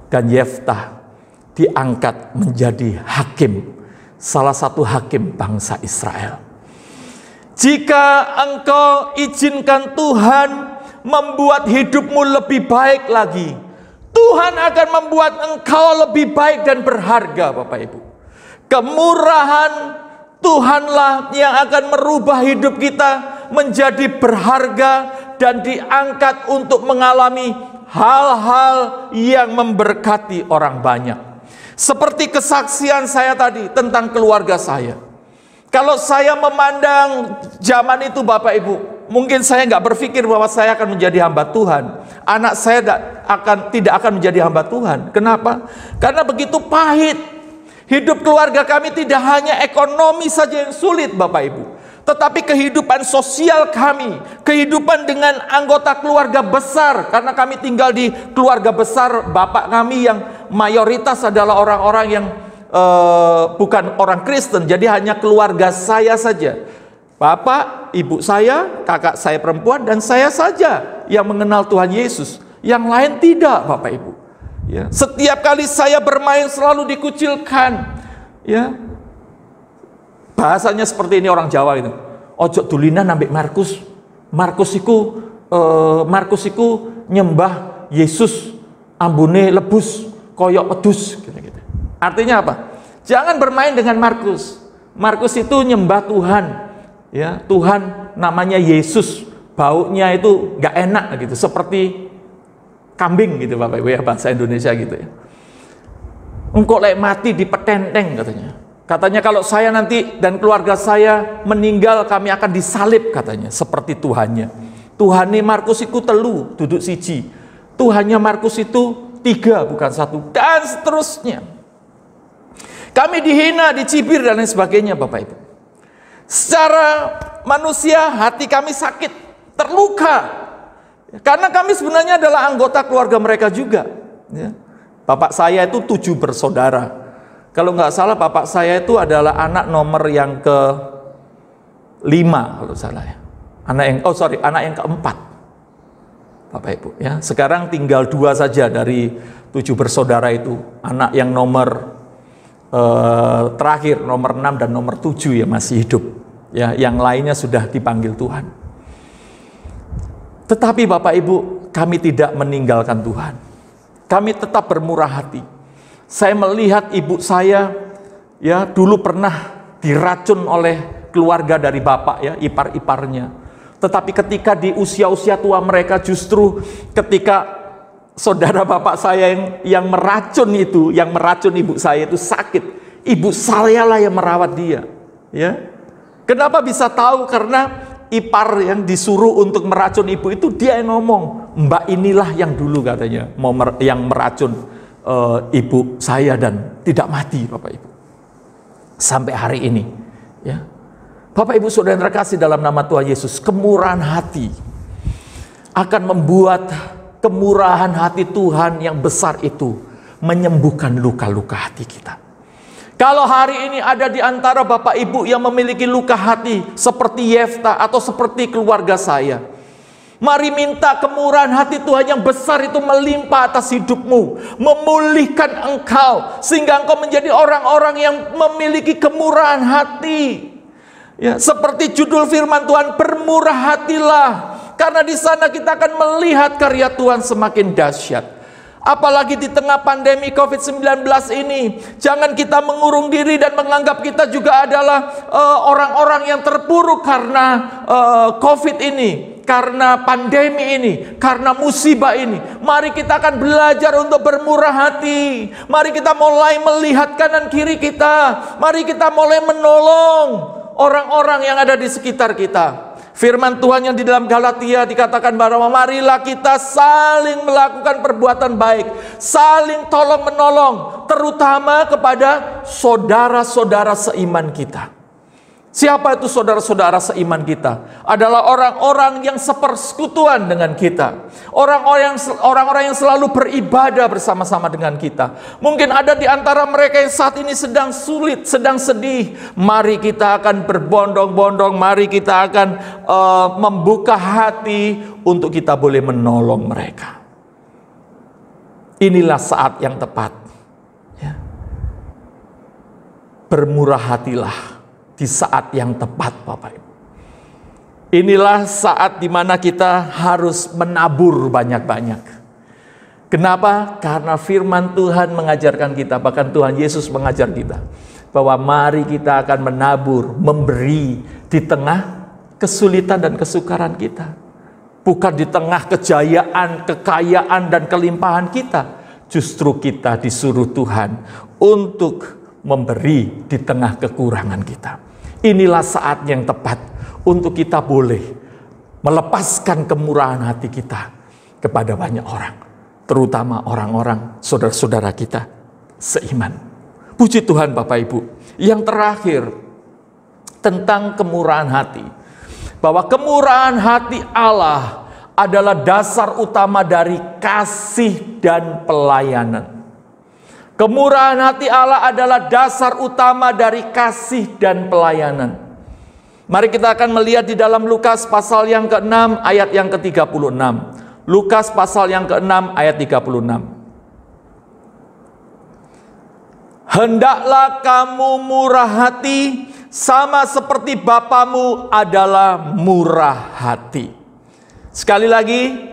S1: Dan Yefta diangkat menjadi hakim, salah satu hakim bangsa Israel. Jika engkau izinkan Tuhan membuat hidupmu lebih baik lagi, Tuhan akan membuat engkau lebih baik dan berharga, Bapak Ibu. Kemurahan Tuhanlah yang akan merubah hidup kita menjadi berharga dan diangkat untuk mengalami hal-hal yang memberkati orang banyak. Seperti kesaksian saya tadi tentang keluarga saya. Kalau saya memandang zaman itu Bapak Ibu, mungkin saya nggak berpikir bahwa saya akan menjadi hamba Tuhan. Anak saya tidak akan menjadi hamba Tuhan. Kenapa? Karena begitu pahit. Hidup keluarga kami tidak hanya ekonomi saja yang sulit Bapak Ibu, tetapi kehidupan sosial kami, kehidupan dengan anggota keluarga besar. Karena kami tinggal di keluarga besar bapak kami yang mayoritas adalah orang-orang yang bukan orang Kristen, jadi hanya keluarga saya saja. Bapak, ibu saya, kakak saya perempuan, dan saya saja yang mengenal Tuhan Yesus. Yang lain tidak, Bapak Ibu. Ya, setiap kali saya bermain selalu dikucilkan. Ya, bahasanya seperti ini orang Jawa itu. Ojo dulinan ambek Markus. Markus iku nyembah Yesus, ambune lebus koyok pedus. Gitu. Artinya apa? Jangan bermain dengan Markus. Markus itu nyembah Tuhan. Ya, Tuhan namanya Yesus. Baunya itu nggak enak gitu, seperti kambing gitu Bapak Ibu ya, bahasa Indonesia gitu ya. Engkau lek mati di petenteng katanya. Katanya kalau saya nanti dan keluarga saya meninggal, kami akan disalib katanya, seperti Tuhannya. Tuhannya Markus itu telu, duduk siji. Tuhannya Markus itu 3 bukan 1, dan seterusnya. Kami dihina, dicibir dan lain sebagainya Bapak Ibu. Secara manusia hati kami sakit, terluka. Karena kami sebenarnya adalah anggota keluarga mereka juga. Ya. Bapak saya itu 7 bersaudara. Kalau nggak salah bapak saya itu adalah anak nomor yang ke-5 kalau salah ya. Anak yang ke-4. Bapak Ibu ya. Sekarang tinggal 2 saja dari 7 bersaudara itu. Anak yang nomor terakhir nomor 6 dan nomor 7 ya masih hidup ya, yang lainnya sudah dipanggil Tuhan. Tetapi Bapak Ibu, kami tidak meninggalkan Tuhan. Kami tetap bermurah hati. Saya melihat ibu saya ya dulu pernah diracun oleh keluarga dari bapak ya, ipar-iparnya. Tetapi ketika di usia-usia tua mereka, justru ketika saudara bapak saya yang meracun itu, yang meracun ibu saya itu sakit, ibu saya lah yang merawat dia. Ya, kenapa bisa tahu? Karena ipar yang disuruh untuk meracun ibu itu dia yang ngomong, Mbak inilah yang dulu katanya yang meracun ibu saya dan tidak mati Bapak Ibu. Sampai hari ini, ya. Bapak Ibu saudara yang terkasih dalam nama Tuhan Yesus, kemurahan hati akan membuat kemurahan hati Tuhan yang besar itu menyembuhkan luka-luka hati kita. Kalau hari ini ada di antara Bapak Ibu yang memiliki luka hati seperti Yefta atau seperti keluarga saya, mari minta kemurahan hati Tuhan yang besar itu melimpah atas hidupmu, memulihkan engkau sehingga engkau menjadi orang-orang yang memiliki kemurahan hati. Ya, seperti judul firman Tuhan, bermurah hatilah, karena di sana kita akan melihat karya Tuhan semakin dahsyat. Apalagi di tengah pandemi COVID-19 ini, jangan kita mengurung diri dan menganggap kita juga adalah orang-orang yang terpuruk karena COVID ini, karena pandemi ini, karena musibah ini. Mari kita akan belajar untuk bermurah hati. Mari kita mulai melihat kanan kiri kita. Mari kita mulai menolong orang-orang yang ada di sekitar kita. Firman Tuhan yang di dalam Galatia dikatakan bahwa marilah kita saling melakukan perbuatan baik, saling tolong menolong, terutama kepada saudara-saudara seiman kita. Siapa itu saudara-saudara seiman kita? Adalah orang-orang yang sepersekutuan dengan kita, orang-orang yang selalu beribadah bersama-sama dengan kita. Mungkin ada di antara mereka yang saat ini sedang sulit, sedang sedih. Mari kita akan berbondong-bondong, mari kita akan membuka hati untuk kita boleh menolong mereka. Inilah saat yang tepat ya. Bermurah hatilah di saat yang tepat Bapak Ibu. Inilah saat dimana kita harus menabur banyak-banyak. Kenapa? Karena firman Tuhan mengajarkan kita, bahkan Tuhan Yesus mengajar kita, bahwa mari kita akan menabur, memberi di tengah kesulitan dan kesukaran kita. Bukan di tengah kejayaan, kekayaan dan kelimpahan kita. Justru kita disuruh Tuhan untuk memberi di tengah kekurangan kita. inilah saat yang tepat untuk kita boleh melepaskan kemurahan hati kita kepada banyak orang, terutama orang-orang saudara-saudara kita seiman. Puji Tuhan Bapak Ibu. Yang terakhir tentang kemurahan hati, bahwa kemurahan hati Allah adalah dasar utama dari kasih dan pelayanan. Kemurahan hati Allah adalah dasar utama dari kasih dan pelayanan. Mari kita akan melihat di dalam Lukas pasal yang ke-6 ayat yang ke-36. Lukas pasal yang ke-6 ayat 36. Hendaklah kamu murah hati sama seperti Bapamu adalah murah hati. Sekali lagi,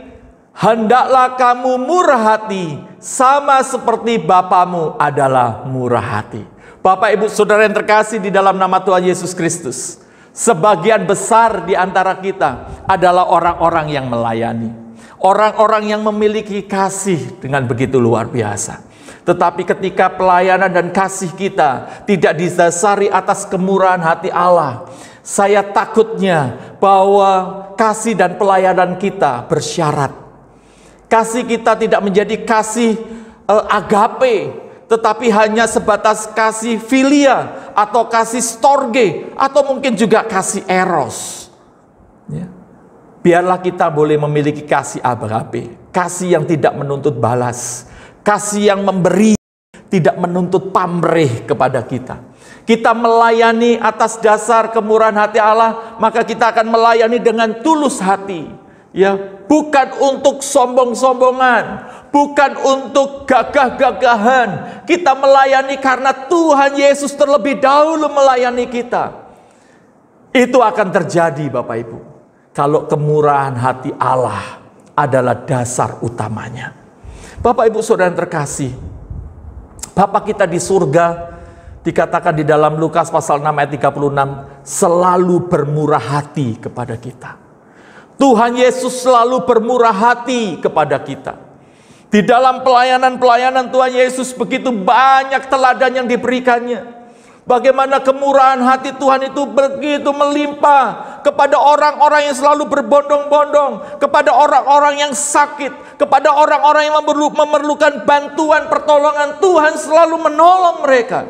S1: hendaklah kamu murah hati sama seperti Bapamu adalah murah hati. Bapak Ibu Saudara yang terkasih di dalam nama Tuhan Yesus Kristus, sebagian besar di antara kita adalah orang-orang yang melayani, orang-orang yang memiliki kasih dengan begitu luar biasa. Tetapi ketika pelayanan dan kasih kita tidak didasari atas kemurahan hati Allah, saya takutnya bahwa kasih dan pelayanan kita bersyarat. Kasih kita tidak menjadi kasih agape, tetapi hanya sebatas kasih filia atau kasih storge, atau mungkin juga kasih eros. Ya. Biarlah kita boleh memiliki kasih agape, kasih yang tidak menuntut balas, kasih yang memberi, tidak menuntut pamrih kepada kita. Kita melayani atas dasar kemurahan hati Allah, maka kita akan melayani dengan tulus hati. Ya, bukan untuk sombong-sombongan, bukan untuk gagah-gagahan. Kita melayani karena Tuhan Yesus terlebih dahulu melayani kita. Itu akan terjadi Bapak Ibu, kalau kemurahan hati Allah adalah dasar utamanya. Bapak Ibu Saudara yang terkasih, Bapa kita di surga, dikatakan di dalam Lukas pasal 6 ayat 36, selalu bermurah hati kepada kita. Tuhan Yesus selalu bermurah hati kepada kita. Di dalam pelayanan-pelayanan Tuhan Yesus begitu banyak teladan yang diberikannya. Bagaimana kemurahan hati Tuhan itu begitu melimpah kepada orang-orang yang selalu berbondong-bondong, kepada orang-orang yang sakit, kepada orang-orang yang memerlukan bantuan pertolongan. Tuhan selalu menolong mereka.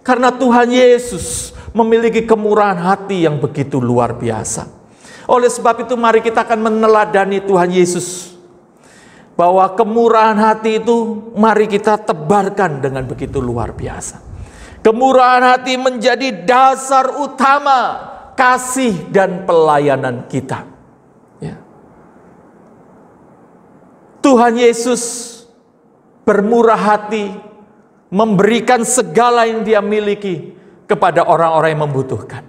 S1: Karena Tuhan Yesus memiliki kemurahan hati yang begitu luar biasa. Oleh sebab itu mari kita akan meneladani Tuhan Yesus, bahwa kemurahan hati itu mari kita tebarkan dengan begitu luar biasa. Kemurahan hati menjadi dasar utama kasih dan pelayanan kita. Ya. Tuhan Yesus bermurah hati, memberikan segala yang Dia miliki kepada orang-orang yang membutuhkan.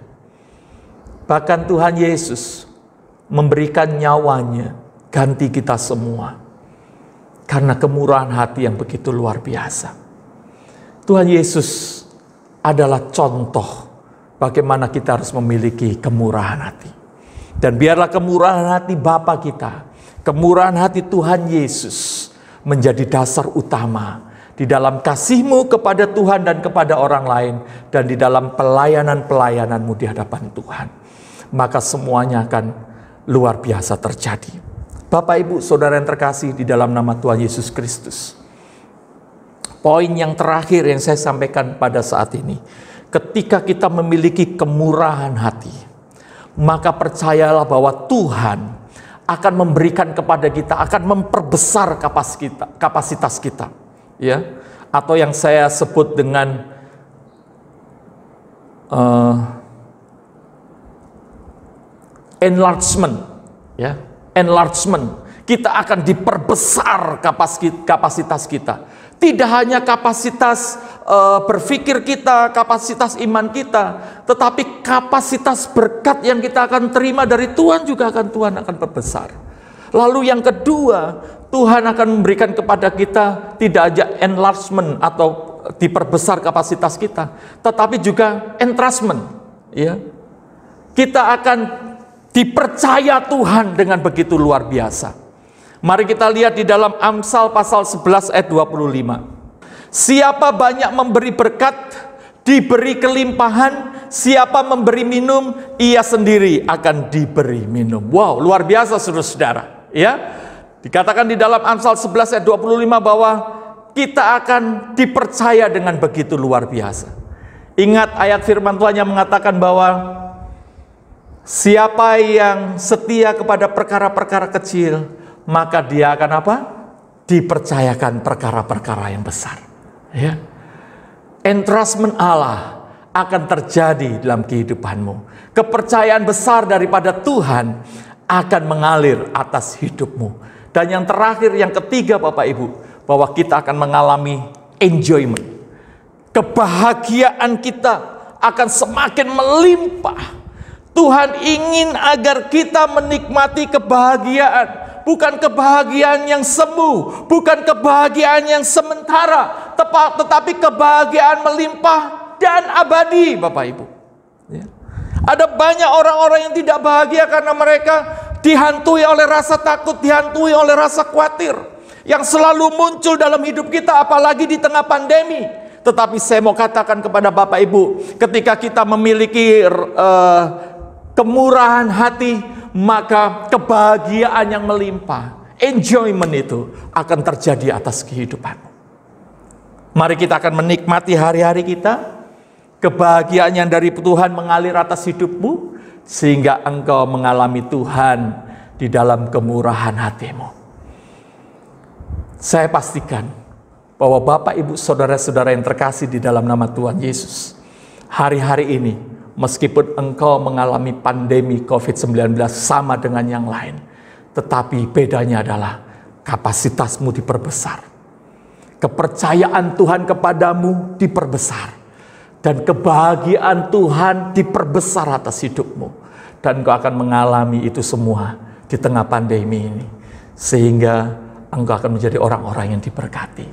S1: Bahkan Tuhan Yesus memberikan nyawanya ganti kita semua karena kemurahan hati yang begitu luar biasa. Tuhan Yesus adalah contoh bagaimana kita harus memiliki kemurahan hati. Dan biarlah kemurahan hati Bapa kita, kemurahan hati Tuhan Yesus menjadi dasar utama di dalam kasih-Mu kepada Tuhan dan kepada orang lain, dan di dalam pelayanan-pelayanan-Mu di hadapan Tuhan. Maka semuanya akan luar biasa terjadi. Bapak Ibu Saudara yang terkasih di dalam nama Tuhan Yesus Kristus, poin yang terakhir yang saya sampaikan pada saat ini, ketika kita memiliki kemurahan hati, maka percayalah bahwa Tuhan akan memberikan kepada kita, akan memperbesar kapasitas kita. Ya, atau yang saya sebut dengan enlargement, ya, enlargement. Kita akan diperbesar kapasitas kita. Tidak hanya kapasitas berpikir kita, kapasitas iman kita, tetapi kapasitas berkat yang kita akan terima dari Tuhan juga Tuhan akan perbesar. Lalu yang kedua, Tuhan akan memberikan kepada kita tidak aja enlargement atau diperbesar kapasitas kita, tetapi juga entrustment. Ya, kita akan dipercaya Tuhan dengan begitu luar biasa. Mari kita lihat di dalam Amsal pasal 11 ayat 25. Siapa banyak memberi berkat, diberi kelimpahan. siapa memberi minum, ia sendiri akan diberi minum. Wow, luar biasa saudara-saudara. Ya, dikatakan di dalam Amsal 11 ayat 25 bahwa kita akan dipercaya dengan begitu luar biasa. Ingat ayat firman Tuhan yang mengatakan bahwa siapa yang setia kepada perkara-perkara kecil, maka dia akan apa? Dipercayakan perkara-perkara yang besar. Ya. Entrustment Allah akan terjadi dalam kehidupanmu. Kepercayaan besar daripada Tuhan akan mengalir atas hidupmu. Dan yang terakhir, yang ketiga Bapak Ibu, bahwa kita akan mengalami enjoyment. Kebahagiaan kita akan semakin melimpah. Tuhan ingin agar kita menikmati kebahagiaan. Bukan kebahagiaan yang semu, bukan kebahagiaan yang sementara, tetapi kebahagiaan melimpah dan abadi, Bapak Ibu. Ya. Ada banyak orang-orang yang tidak bahagia karena mereka dihantui oleh rasa takut, dihantui oleh rasa khawatir, yang selalu muncul dalam hidup kita, apalagi di tengah pandemi. Tetapi saya mau katakan kepada Bapak Ibu, ketika kita memiliki kemurahan hati, maka kebahagiaan yang melimpah, enjoyment itu akan terjadi atas kehidupanmu. Mari kita akan menikmati hari-hari kita. Kebahagiaan yang dari Tuhan mengalir atas hidupmu, sehingga engkau mengalami Tuhan di dalam kemurahan hatimu. Saya pastikan bahwa Bapak, Ibu, Saudara-saudara yang terkasih di dalam nama Tuhan Yesus, hari-hari ini, meskipun engkau mengalami pandemi COVID-19 sama dengan yang lain, tetapi bedanya adalah kapasitasmu diperbesar. Kepercayaan Tuhan kepadamu diperbesar. Dan kebahagiaan Tuhan diperbesar atas hidupmu. Dan engkau akan mengalami itu semua di tengah pandemi ini. Sehingga engkau akan menjadi orang-orang yang diberkati.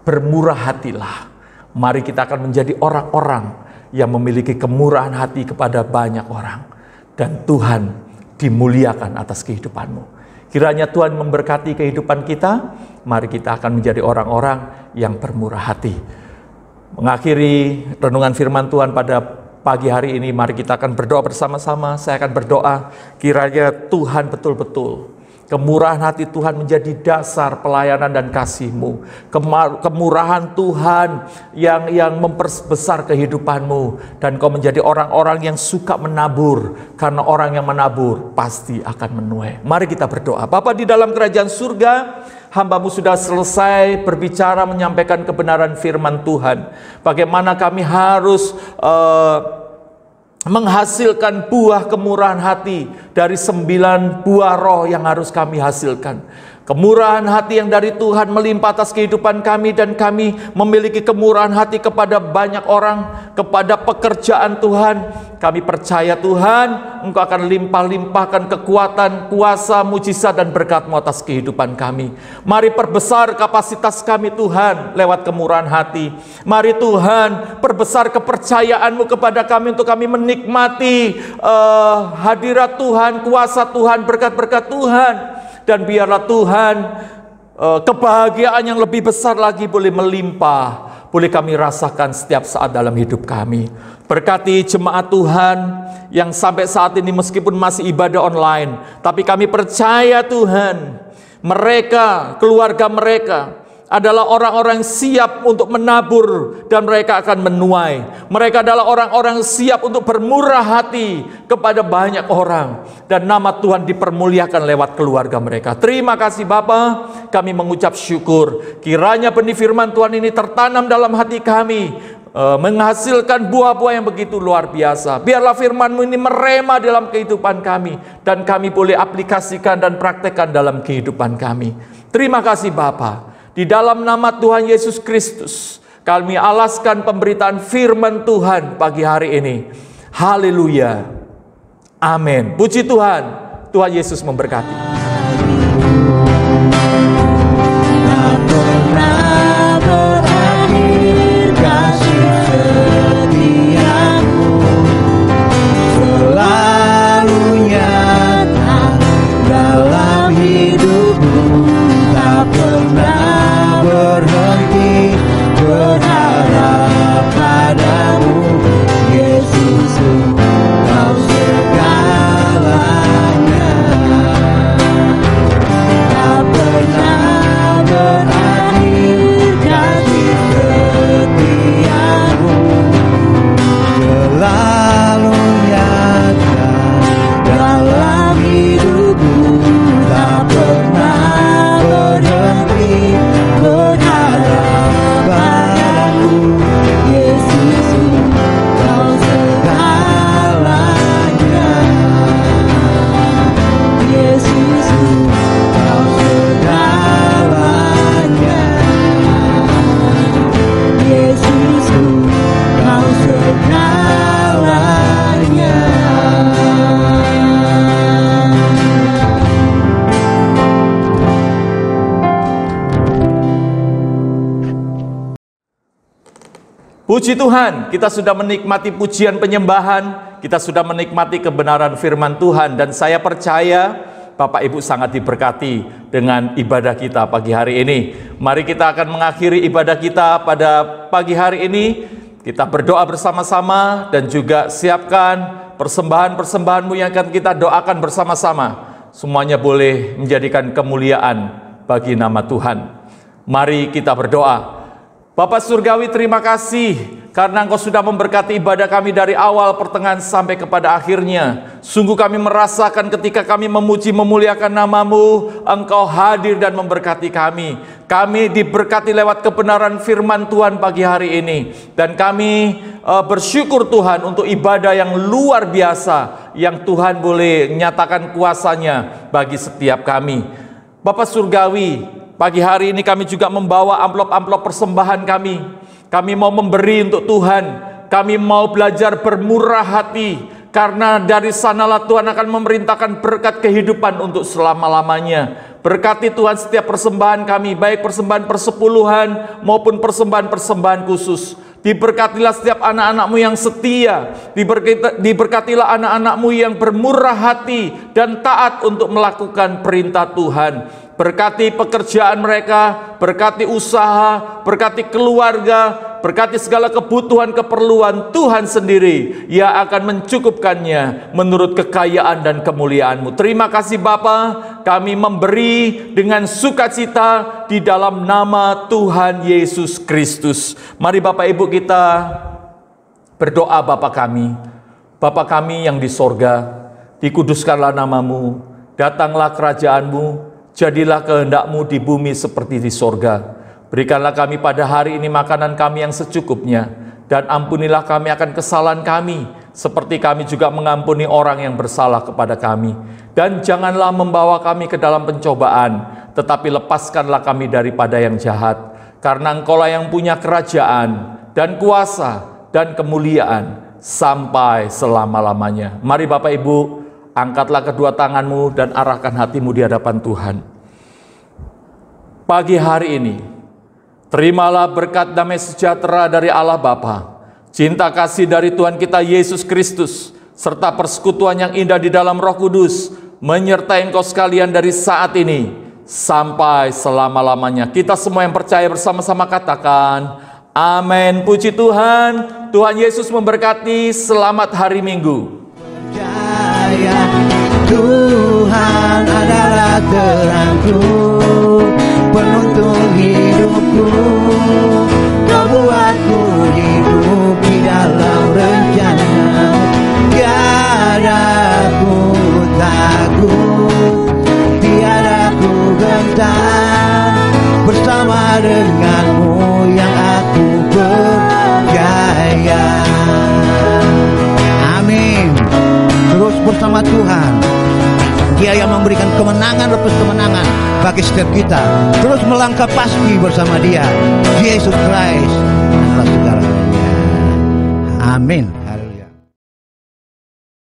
S1: Bermurah hatilah. Mari kita akan menjadi orang-orang yang memiliki kemurahan hati kepada banyak orang. Dan Tuhan dimuliakan atas kehidupanmu. Kiranya Tuhan memberkati kehidupan kita. Mari kita akan menjadi orang-orang yang bermurah hati. Mengakhiri renungan firman Tuhan pada pagi hari ini, mari kita akan berdoa bersama-sama. Saya akan berdoa kiranya Tuhan betul-betul, kemurahan hati Tuhan menjadi dasar pelayanan dan kasih-Mu. Kemurahan Tuhan yang memperbesar kehidupanmu. Dan kau menjadi orang-orang yang suka menabur. Karena orang yang menabur pasti akan menuai. Mari kita berdoa. Bapa di dalam kerajaan surga, hamba-Mu sudah selesai berbicara menyampaikan kebenaran firman Tuhan. Bagaimana kami harus menghasilkan buah kemurahan hati dari 9 buah roh yang harus kami hasilkan. Kemurahan hati yang dari Tuhan melimpah atas kehidupan kami, dan kami memiliki kemurahan hati kepada banyak orang, kepada pekerjaan Tuhan. Kami percaya Tuhan, Engkau akan limpah-limpahkan kekuatan, kuasa, mujizat dan berkat-Mu atas kehidupan kami. Mari perbesar kapasitas kami Tuhan lewat kemurahan hati. Mari Tuhan perbesar kepercayaan-Mu kepada kami untuk kami menikmati hadirat Tuhan, kuasa Tuhan, berkat-berkat Tuhan. Dan biarlah Tuhan kebahagiaan yang lebih besar lagi boleh melimpah, boleh kami rasakan setiap saat dalam hidup kami. Berkati jemaat Tuhan yang sampai saat ini meskipun masih ibadah online, tapi kami percaya Tuhan, mereka, keluarga mereka adalah orang-orang siap untuk menabur dan mereka akan menuai. Mereka adalah orang-orang siap untuk bermurah hati kepada banyak orang, dan nama Tuhan dipermuliakan lewat keluarga mereka. Terima kasih Bapa, kami mengucap syukur. Kiranya benih firman Tuhan ini tertanam dalam hati kami, menghasilkan buah-buah yang begitu luar biasa. Biarlah firman-Mu ini merema dalam kehidupan kami, dan kami boleh aplikasikan dan praktekkan dalam kehidupan kami. Terima kasih Bapa. Di dalam nama Tuhan Yesus Kristus, kami alaskan pemberitaan firman Tuhan pagi hari ini. Haleluya. Amin. Puji Tuhan. Tuhan Yesus memberkati.
S5: Tak pernah berakhir kasih setiamu, selalu nyata dalam hidupmu. Tak pernah berhenti berharap padamu, Yesus.
S1: Puji Tuhan, kita sudah menikmati pujian penyembahan, kita sudah menikmati kebenaran firman Tuhan, dan saya percaya Bapak Ibu sangat diberkati dengan ibadah kita pagi hari ini. Mari kita akan mengakhiri ibadah kita pada pagi hari ini. Kita berdoa bersama-sama dan juga siapkan persembahan-persembahanmu yang akan kita doakan bersama-sama. Semuanya boleh menjadikan kemuliaan bagi nama Tuhan. Mari kita berdoa. Bapak Surgawi, terima kasih karena Engkau sudah memberkati ibadah kami dari awal, pertengahan, sampai kepada akhirnya. Sungguh kami merasakan ketika kami memuji memuliakan nama-Mu, Engkau hadir dan memberkati kami. Kami diberkati lewat kebenaran firman Tuhan pagi hari ini. Dan kami bersyukur Tuhan untuk ibadah yang luar biasa yang Tuhan boleh nyatakan kuasanya bagi setiap kami. Bapak Surgawi, pagi hari ini kami juga membawa amplop-amplop persembahan kami. Kami mau memberi untuk Tuhan. Kami mau belajar bermurah hati. Karena dari sanalah Tuhan akan memerintahkan berkat kehidupan untuk selama-lamanya. Berkati Tuhan setiap persembahan kami, baik persembahan persepuluhan maupun persembahan-persembahan khusus. Diberkatilah setiap anak-anak-Mu yang setia. Diberkatilah anak-anak-Mu yang bermurah hati dan taat untuk melakukan perintah Tuhan. Berkati pekerjaan mereka, berkati usaha, berkati keluarga, berkati segala kebutuhan keperluan Tuhan sendiri yang akan mencukupkannya menurut kekayaan dan kemuliaan-Mu. Terima kasih Bapa, kami memberi dengan sukacita di dalam nama Tuhan Yesus Kristus. Mari Bapak Ibu kita berdoa. Bapa kami yang di sorga, dikuduskanlah nama-Mu, datanglah kerajaan-Mu, jadilah kehendak-Mu di bumi seperti di sorga. Berikanlah kami pada hari ini makanan kami yang secukupnya, dan ampunilah kami akan kesalahan kami, seperti kami juga mengampuni orang yang bersalah kepada kami. Dan janganlah membawa kami ke dalam pencobaan, tetapi lepaskanlah kami daripada yang jahat. Karena Engkau-lah yang punya kerajaan, dan kuasa, dan kemuliaan, sampai selama-lamanya. Mari Bapak Ibu, angkatlah kedua tanganmu dan arahkan hatimu di hadapan Tuhan. Pagi hari ini, terimalah berkat damai sejahtera dari Allah Bapa, cinta kasih dari Tuhan kita Yesus Kristus, serta persekutuan yang indah di dalam Roh Kudus, menyertai engkau sekalian dari saat ini sampai selama-lamanya. Kita semua yang percaya bersama-sama katakan, amin. Puji Tuhan. Tuhan Yesus memberkati. Selamat hari Minggu.
S5: Percaya Tuhan adalah terangku, penuntun hidupku. Kau buatku hidup di dalam rencana. Tiada ku takut, tiada ku gentar, bersama denganmu yang aku percaya. Amin. Terus bersama Tuhan, Dia yang memberikan kemenangan lepas kemenangan bagi setiap kita. Terus melangkah pasti bersama Dia, Yesus Kristus adalah segalanya. Amin.